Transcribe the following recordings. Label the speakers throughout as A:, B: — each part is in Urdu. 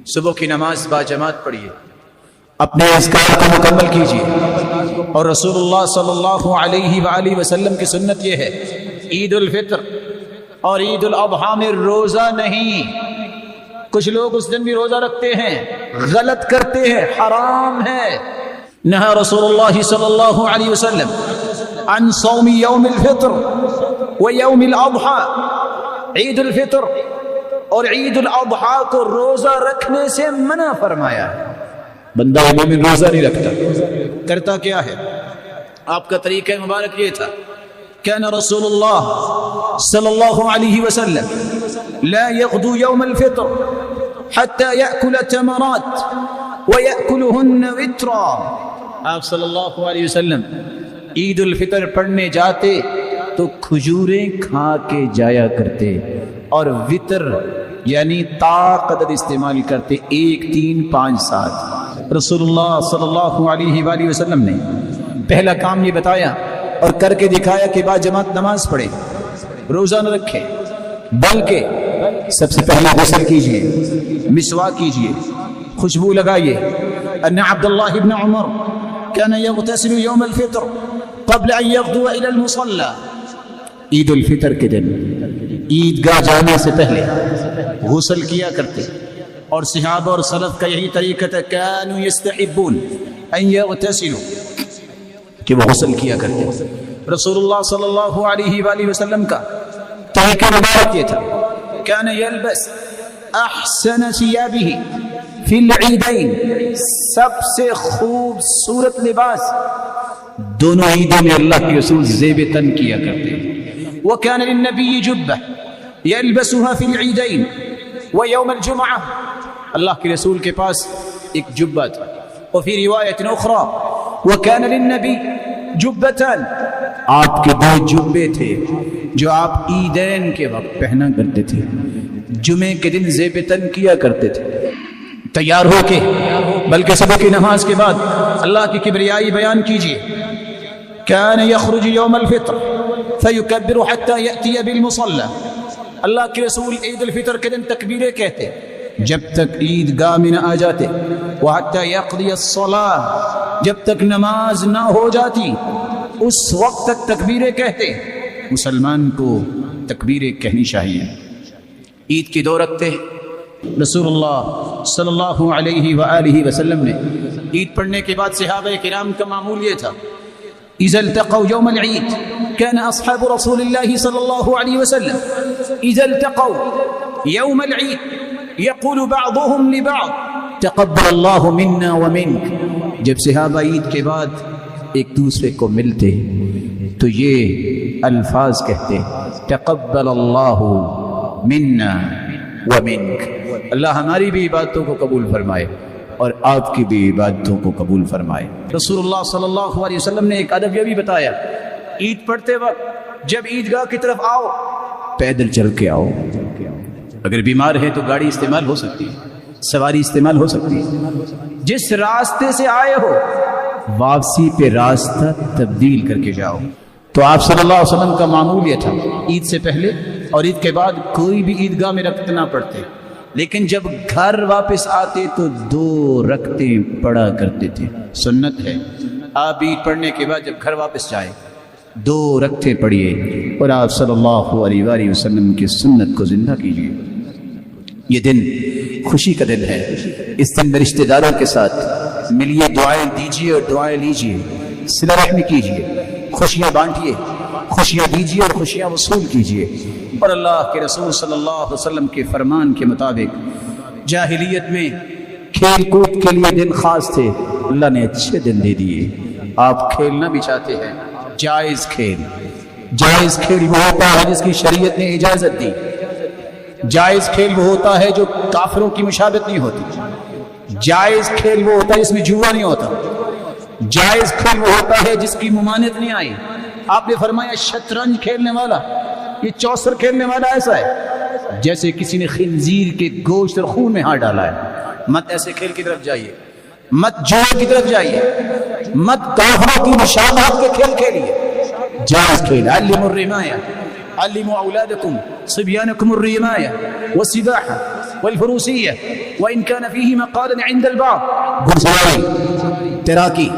A: صبح کی نماز باجماعت پڑھیے، اپنے اذکار کو مکمل کیجیے، اور رسول اللہ صلی اللہ علیہ وآلہ وسلم کی سنت یہ ہے، عید الفطر اور عید الاضحیٰ میں روزہ نہیں۔ کچھ لوگ اس دن بھی روزہ رکھتے ہیں، غلط کرتے ہیں، حرام ہے۔ نہى رسول اللہ صلی اللہ علیہ وسلم عن صوم یوم الفطر و یوم الاضحیٰ، عید الفطر اور عید الاضحیٰ کو روزہ رکھنے سے منع فرمایا ہے۔ بندہ مومن روزہ نہیں رکھتا، کرتا کیا ہے؟ آپ کا طریقہ مبارک یہ تھا، كان رسول الله صلى الله عليه وسلم لا يغدو يوم الفطر حتى يأكل تمرات ويأكلهن وترا۔ آپ صلی اللہ علیہ وسلم عید الفطر پڑھنے جاتے تو کھجوریں کھا کے جایا کرتے، اور وطر یعنی تا قدر استعمال کرتے، 1 3 5 7۔ رسول اللہ صلی اللہ علیہ وآلہ وسلم نے پہلا کام یہ بتایا اور کر کے دکھایا کہ با جماعت نماز پڑھے، روزہ نہ رکھے، بلکہ سب سے پہلے غسل کیجئے، مسواک کیجئے، خوشبو لگائیے۔ ان عبداللہ ابن عمر كان يغتسل يوم الفطر قبل ان يغدو الى المصلى، عید الفطر کے دن عیدگاہ جانے سے پہلے غسل کیا کرتے، اور صحابہ اور سلف کا یہی طریقہ تھا، كانوا يستحبون ان يغتسلوا، کہ وہ غسل کیا کرتے۔ رسول اللہ صلی اللہ علیہ وآلہ وسلم کا طریقہ مبارک یہ تھا، كان يلبس احسن ثيابه فی العیدین، سب سے خوبصورت لباس دونوں عیدوں میں اللہ کے رسول زیب تن کیا کرتے۔ وكان للنبي جبة يلبسها في العيدين ويوم الجمعة، اللہ کے رسول کے پاس ایک جبہ تھا۔ وفي رواية أخرى وكان للنبي جبتان، آپ کے 2 جبے تھے جو آپ عیدین کے وقت پہنا کرتے تھے، جمعے کے دن زیب تن کیا کرتے تھے تیار ہو کے، بلکہ صبح کی نماز کے بعد اللہ کی کبریائی بیان کیجیے۔ كان يخرج يوم الفطر فيكبر حتى يأتي بالمصلى، اللہ کے رسول عید الفطر کے دن تکبیریں کہتے جب تک عید گاہ میں نہ آ جاتے، وحتى يقضي الصلاة، جب تک نماز نہ ہو جاتی اس وقت تک تکبیریں کہتے۔ مسلمان کو تکبیریں کہنی چاہیے۔ عید کی 2 رکھتے رسول اللہ صلی اللہ علیہ وآلہ وسلم نے عید پڑھنے کے بعد صحابہ کرام کا معمول یہ تھا، اذا التقوا يوم العيد كان اصحاب رسول الله صلى الله عليه وسلم اذا التقوا يوم العيد يقول بعضهم لبعض تقبل الله منا ومنك، جب صحابہ عید کے بعد ایک دوسرے کو ملتے تو یہ الفاظ کہتے، تقبل اللہ منا ومنك، اللہ ہماری بھی عبادتوں کو قبول فرمائے اور آپ کی بھی عبادتوں کو قبول فرمائے۔ رسول اللہ صلی اللہ علیہ وسلم نے ایک ادب یہ بھی بتایا، عید پڑھتے وقت جب عیدگاہ کی طرف آؤ پیدل چل کے آؤ، اگر بیمار ہے تو گاڑی استعمال ہو سکتی ہے، سواری استعمال ہو سکتی ہے، جس راستے سے آئے ہو واپسی پہ راستہ تبدیل کر کے جاؤ۔ تو آپ صلی اللہ علیہ وسلم کا معمول یہ تھا، عید سے پہلے اور عید کے بعد کوئی بھی عیدگاہ میں رکعت نہ پڑھتے، لیکن جب گھر واپس آتے تو 2 رکعتیں پڑھا کرتے تھے۔ سنت ہے آپ عید پڑھنے کے بعد جب گھر واپس جائیں 2 رکعتیں پڑھیے اور آپ صلی اللہ علیہ وآلہ وسلم کی سنت کو زندہ کیجیے۔ یہ دن خوشی کا دن ہے، اس دن میں رشتہ داروں کے ساتھ ملیے، دعائیں دیجیے اور دعائیں لیجیے، صلہ رحمی کیجیے، خوشیاں بانٹیے، خوشیاں دیجیے اور خوشیاں وصول کیجیے۔ اور اللہ کے رسول صلی اللہ علیہ وسلم کے فرمان کے مطابق جاہلیت میں کھیل کود کے لیے دن خاص تھے، اللہ نے اچھے دن دے دیے۔ آپ کھیلنا بھی چاہتے ہیں، جائز کھیل، جائز کھیل وہ ہوتا ہے جس کی شریعت نے اجازت دی، جائز کھیل وہ ہوتا ہے جو کافروں کی مشابہت نہیں ہوتی، جائز کھیل وہ ہوتا ہے جس میں جوا نہیں ہوتا، جائز کھیل وہ ہوتا ہے جس کی ممانعت نہیں آئی۔ آپ نے فرمایا شطرنج کھیلنے والا، یہ چوسر کھیلنے والا ایسا ہے جیسے کسی نے خنزیر کے گوشت اور خون میں ہاتھ ڈالا ہے۔ مت ایسے کھیل کی طرف جائیے، مت جوا کی طرف جائیے، مت کافروں کی مشابہت کے کھیل کھیلیے، جائز کھیل۔ علموا الرماية علموا أولادكم صبيانكم الرماية والسباحة، والفروسية وإن كان فيه مقال عند البعض. گھڑ سواری، تیراکی،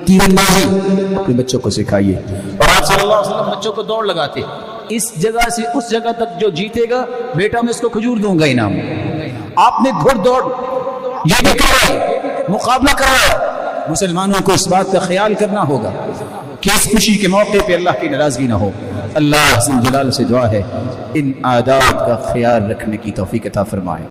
A: تیر اندازی اپنے بچوں کو سکھائیے. اور آپ صلی اللہ علیہ وسلم بچوں کو دوڑ لگاتے، اس جگہ سے اس جگہ تک جو جیتے گا بیٹا میں اس کو کھجور دوں گا انعام. آپ نے گھڑ دوڑ یہ بھی کروائی، مقابلہ کروایا. مسلمانوں کو اس بات کا خیال کرنا ہوگا کہ اس خوشی کے موقع پہ اللہ کی ناراضگی نہ ہو. اللہ عز و جلال سے دعا ہے ان آداب کا خیال رکھنے کی توفیق عطا فرمائے.